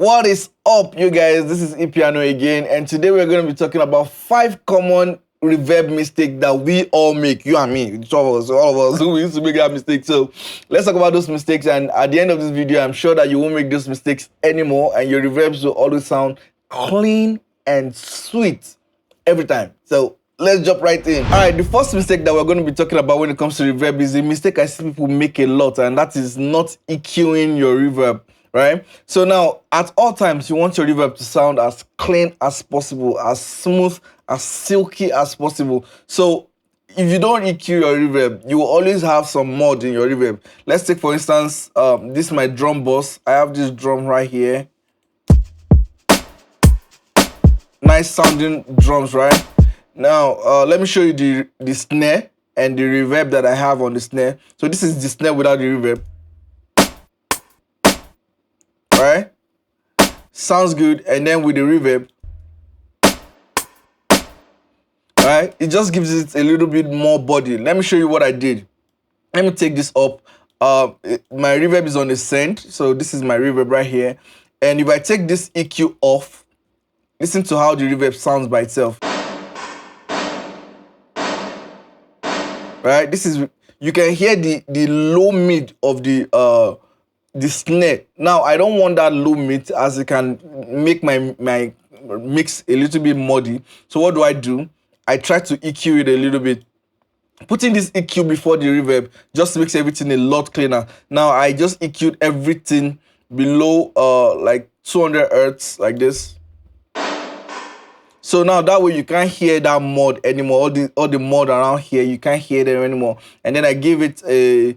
What is up, you guys? This is Ipiano again, and today we're going to be talking about 5 common reverb mistakes that we all make. You and me, all of us who used to make that mistake. So let's talk about those mistakes, and at the end of this video, I'm sure that you won't make those mistakes anymore, and your reverbs will always sound clean and sweet every time. So let's jump right in. All right, the first mistake that we're going to be talking about when it comes to reverb is a mistake I see people make a lot, and that is not EQing your reverb. Right? So now, at all times, you want your reverb to sound as clean as possible, as smooth, as silky as possible. So if you don't EQ your reverb, you will always have some mod in your reverb. Let's take, for instance, this is my drum boss. I have this drum right here. Nice sounding drums, right? Now, let me show you the snare and the reverb that I have on the snare. So this is the snare without the reverb. Right? Sounds good. And then with the reverb, right, it just gives it a little bit more body. Let me show you what I did. Let me take this up. My reverb is on the send, so this is my reverb right here. And if I take this EQ off, listen to how the reverb sounds by itself. Right? This is, you can hear the low mid of the snare. Now I don't want that low mid, as it can make my mix a little bit muddy. So what do? I try to EQ it a little bit. Putting this EQ before the reverb just makes everything a lot cleaner. Now I just EQ'd everything below like 200 hertz like this. So now that way you can't hear that mod anymore. All the mod around here, you can't hear them anymore. And then I give it a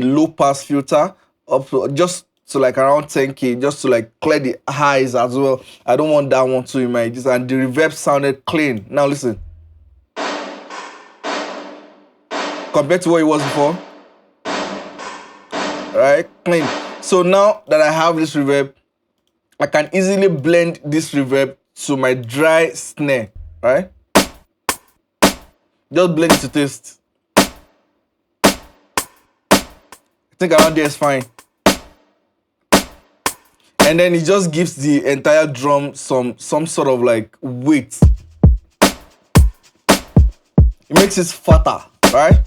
low pass filter up to, just to like around 10K, just to like clear the highs as well. I don't want that one too in my edges. And the reverb sounded clean. Now listen. Compared to what it was before. Right? Clean. So now that I have this reverb, I can easily blend this reverb to my dry snare. Right? Just blend it to taste. I think around there is fine. And then it just gives the entire drum some sort of like weight. It makes it fatter, right?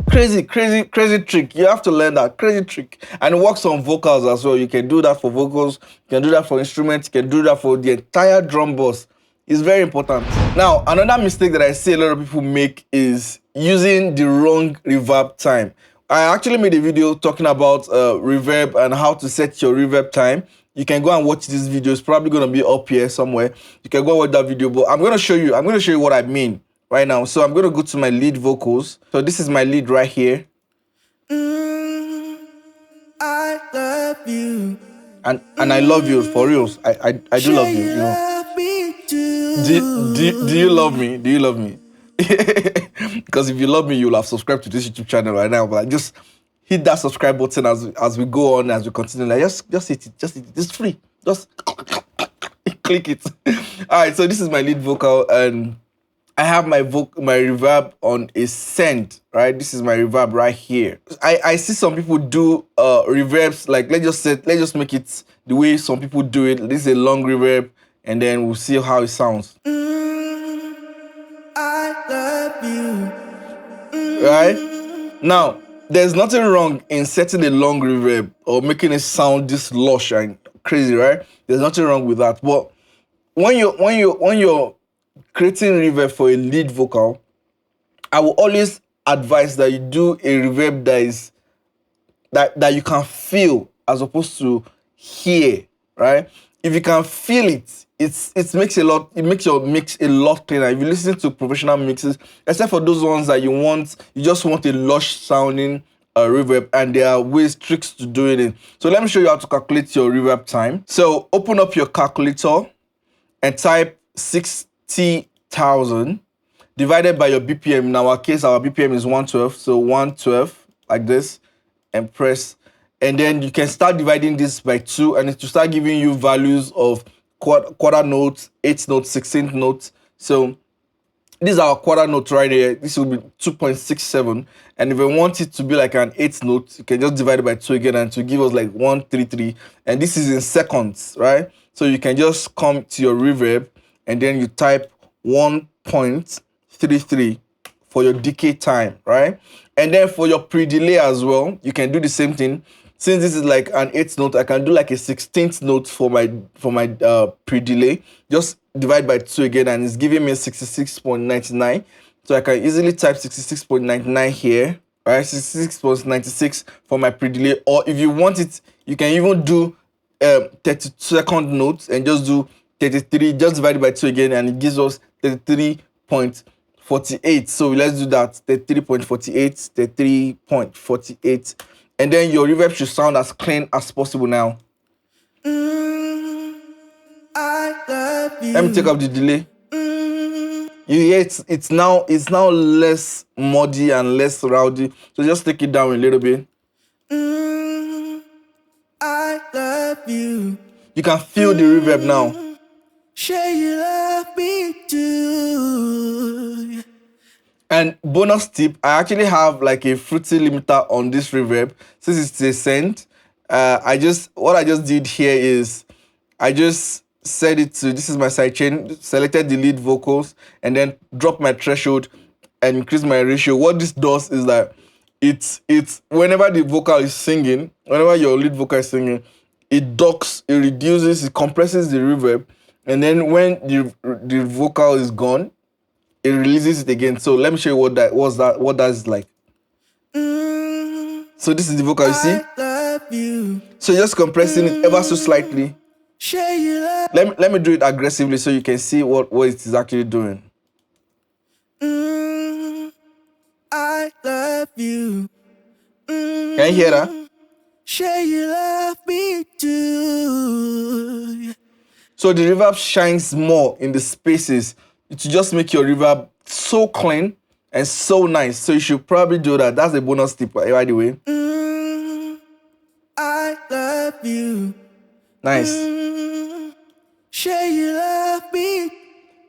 Crazy trick. You have to learn that crazy trick. And it works on vocals as well. You can do that for vocals, you can do that for instruments, you can do that for the entire drum boss. It's very important. Now, another mistake that I see a lot of people make is using the wrong reverb time. I actually made a video talking about reverb and how to set your reverb time. You can go and watch this video. It's probably going to be up here somewhere. You can go and watch that video, but I'm going to show you what I mean right now. So I'm going to go to my lead vocals. So this is my lead right here. I love you. And I love you, for reals. I do love you, you know. Do you love me? Do you love me? Because if you love me, you'll have subscribed to this YouTube channel right now. But like, just hit that subscribe button as we go on, as we continue. Like, just hit it. It's free. Just click it. All right. So this is my lead vocal, and I have my reverb on a send. Right. This is my reverb right here. I see some people do reverbs. Like let's just make it the way some people do it. This is a long reverb, and then we'll see how it sounds. Right? Now, there's nothing wrong in setting a long reverb or making it sound this lush and crazy, right? There's nothing wrong with that. But when you're creating reverb for a lead vocal, I will always advise that you do a reverb that you can feel as opposed to hear, right? If you can feel it, it makes your mix a lot cleaner. If you listen to professional mixes, except for those ones that you just want a lush sounding reverb, and there are tricks to doing it. So let me show you how to calculate your reverb time. So open up your calculator and type 60,000 divided by your BPM. In our case, our BPM is 112, so 112 like this, and press. And then you can start dividing this by 2, and it will start giving you values of quarter notes, 8th notes, 16th notes. So This is our quarter note right here. This will be 2.67. And if we want it to be like an eighth note, you can just divide it by 2 again and to give us like 133. And this is in seconds, right? So you can just come to your reverb and then you type 1.33 for your decay time, right? And then for your pre-delay as well, you can do the same thing. Since this is like an eighth note, I can do like a 16th note for my pre-delay. Just divide by 2 again, and it's giving me 66.99. So I can easily type 66.99 here, right? 66.96 for my pre-delay. Or if you want it, you can even do 32nd notes and just do 33. Just divide by 2 again, and it gives us 33.48. So let's do that. 33.48, 33.48. And then your reverb should sound as clean as possible now. I love you. Let me take up the delay. You hear it's now less muddy and less rowdy. So just take it down a little bit. I love you. You can feel the reverb now. Sure you love me too. And bonus tip, I actually have like a fruity limiter on this reverb. Since it's a send, what I just did here is I just set it to, this is my sidechain, selected the lead vocals, and then drop my threshold and increase my ratio. What this does is that it's whenever the vocal is singing, whenever your lead vocal is singing, it docks, it reduces, it compresses the reverb, and then when the vocal is gone, it releases it again. So let me show you what that is like. So this is the vocal, you see? So just compressing it ever so slightly. Let me do it aggressively so you can see what it is actually doing. I love you. Can you hear that? Sure you love me too. So the reverb shines more in the spaces to just make your reverb so clean and so nice. So you should probably do that. That's a bonus tip, by the way. I love you. Nice. Sure you love me.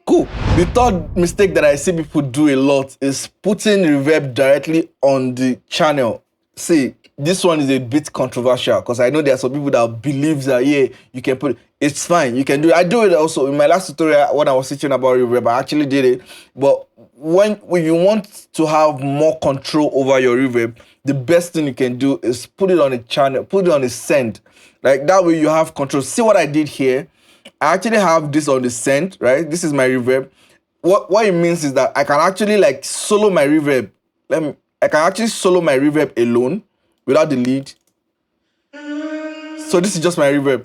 Cool. The third mistake that I see people do a lot is putting reverb directly on the channel. See, this one is a bit controversial because I know there are some people that believe that, yeah, you can put it. It's fine, you can do it. I do it also. In my last tutorial, when I was teaching about reverb, I actually did it. But when you want to have more control over your reverb, the best thing you can do is put it on a channel, put it on a send. Like that way you have control. See what I did here? I actually have this on the send, right? This is my reverb. What it means is that I can actually like solo my reverb. I can actually solo my reverb alone without the lead. So this is just my reverb.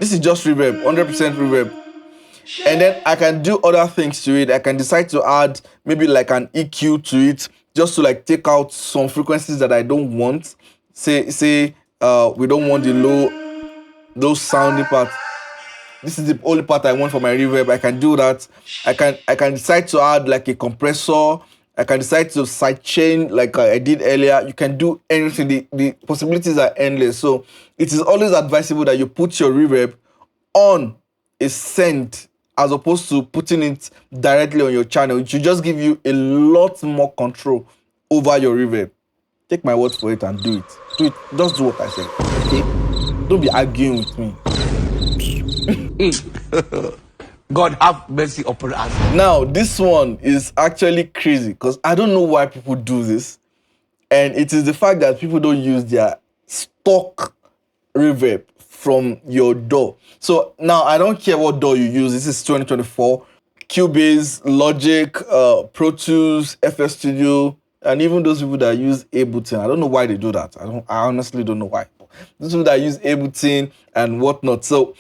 This is just reverb, 100% reverb. And then I can do other things to it. I can decide to add maybe like an EQ to it just to like take out some frequencies that I don't want. Say we don't want the those sounding parts. This is the only part I want for my reverb. I can do that. I can decide to add like a compressor. I can decide to sidechain like I did earlier. You can do anything. The possibilities are endless. So it is always advisable that you put your reverb on a send as opposed to putting it directly on your channel. It should just give you a lot more control over your reverb. Take my word for it and do it. Do it. Just do what I say. Okay? Don't be arguing with me. God have mercy upon us. Now, this one is actually crazy because I don't know why people do this. And it is the fact that people don't use their stock reverb from your DAW. So now I don't care what DAW you use. This is 2024. Cubase, Logic, Pro Tools, FL Studio, and even those people that use Ableton. I don't know why they do that. I honestly don't know why. Those people that use Ableton and whatnot. So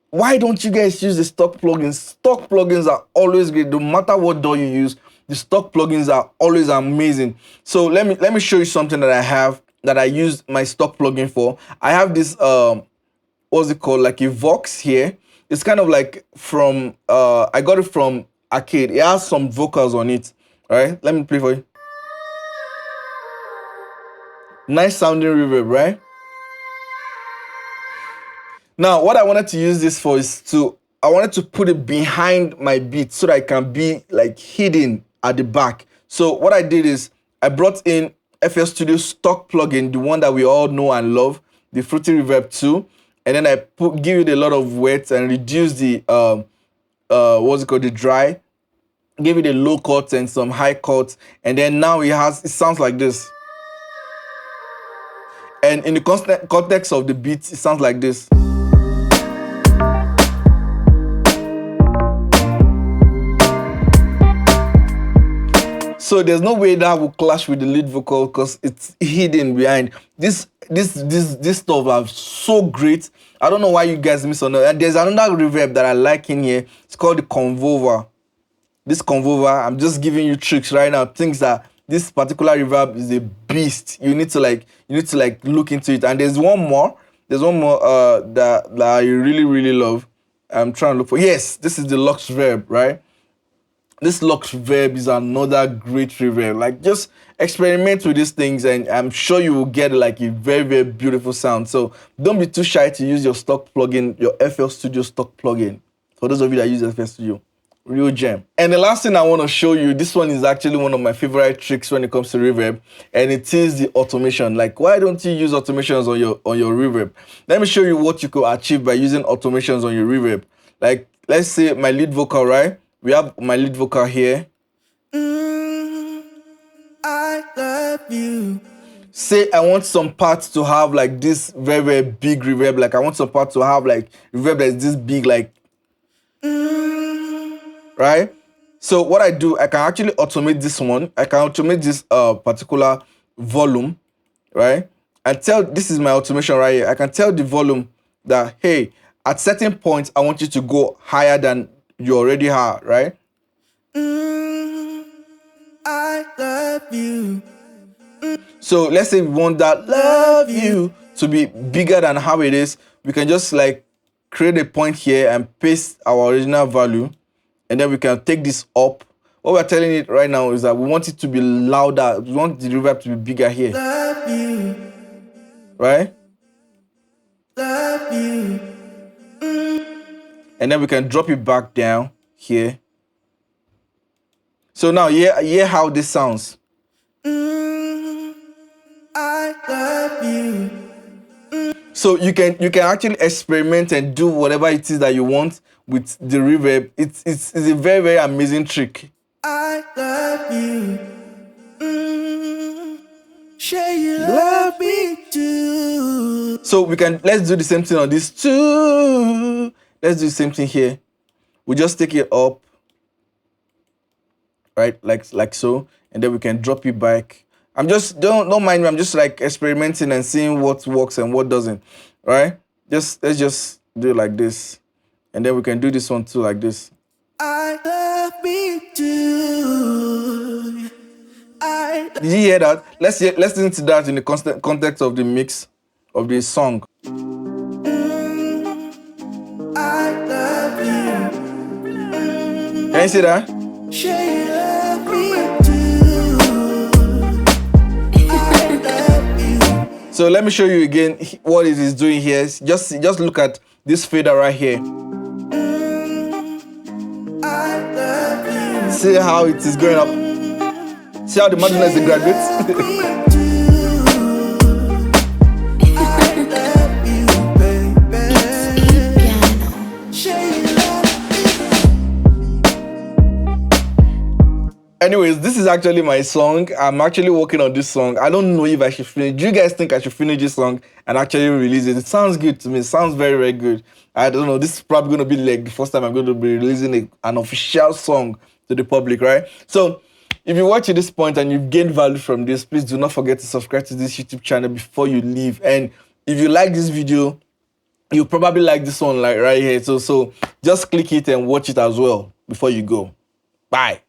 why don't you guys use the stock plugins? Stock plugins are always great. No matter what DAW you use, the stock plugins are always amazing. So let me show you something that I have that I used my stock plugin for. I have this what's it called, like a Vox here. It's kind of like from I got it from Arcade. It has some vocals on it. All right, let me play for you. Nice sounding reverb, right? Now, what I wanted to use this for is to I wanted to put it behind my beat so that it can be like hidden at the back. So what I did is I brought in FL Studio stock plugin, the one that we all know and love, the Fruity Reverb 2, and then I give it a lot of weight and reduce the what's it called, the dry, give it a low cut and some high cuts, and then now it sounds like this. And in the context of the beat, it sounds like this. So there's no way that will clash with the lead vocal because it's hidden behind. This stuff are so great. I don't know why you guys miss on it. And there's another reverb that I like in here. It's called the Convolver. This Convolver, I'm just giving you tricks right now. Things that this particular reverb is a beast. You need to like look into it. And there's one more that I really love. I'm trying to look for. Yes, this is the Lux Verb, right? This Lux Reverb is another great reverb. Like, just experiment with these things and I'm sure you will get like a very beautiful sound. So don't be too shy to use your stock plugin, your FL Studio stock plugin. For those of you that use FL Studio, real gem. And the last thing I want to show you, this one is actually one of my favorite tricks when it comes to reverb, and it is the automation. Like, why don't you use automations on your reverb? Let me show you what you could achieve by using automations on your reverb. Like, let's say my lead vocal, right? We have my lead vocal here. I love you. Say I want some parts to have like this very big reverb. Like I want some parts to have like reverb that is this big, like, right? So what I do, I can actually automate this one. I can automate this particular volume, right? And this is my automation right here. I can tell the volume that, hey, at certain points, I want you to go higher than you already are, right? I love you. So let's say we want that love you to be bigger than how it is. We can just like create a point here and paste our original value, and then we can take this up. What we're telling it right now is that we want it to be louder. We want the reverb to be bigger here. Love you. Right? Love you. And then we can drop it back down here. So now hear how this sounds. I love you. So you can actually experiment and do whatever it is that you want with the reverb. It's a very amazing trick. I love you. Sure you love me too. So let's do the same thing on this too. Let's do the same thing here. We just take it up, right, like so, and then we can drop it back. I'm just don't mind me. I'm just like experimenting and seeing what works and what doesn't, right? Let's just do it like this, and then we can do this one too, like this. I love me too. Did you hear that? Let's listen to that in the context of the mix of the song. I love you. Can you see that? So let me show you again what it is doing here. Just look at this fader right here. See how it is going up. See how the madness graduates. Anyways, this is actually my song. I'm actually working on this song. I don't know if I should finish. Do you guys think I should finish this song and actually release it? It sounds good to me. It sounds very good. I don't know. This is probably going to be like the first time I'm going to be releasing an official song to the public, right? So if you watch at this point and you've gained value from this, please do not forget to subscribe to this YouTube channel before you leave. And if you like this video, you probably like this one, like right here. So just click it and watch it as well before you go. Bye.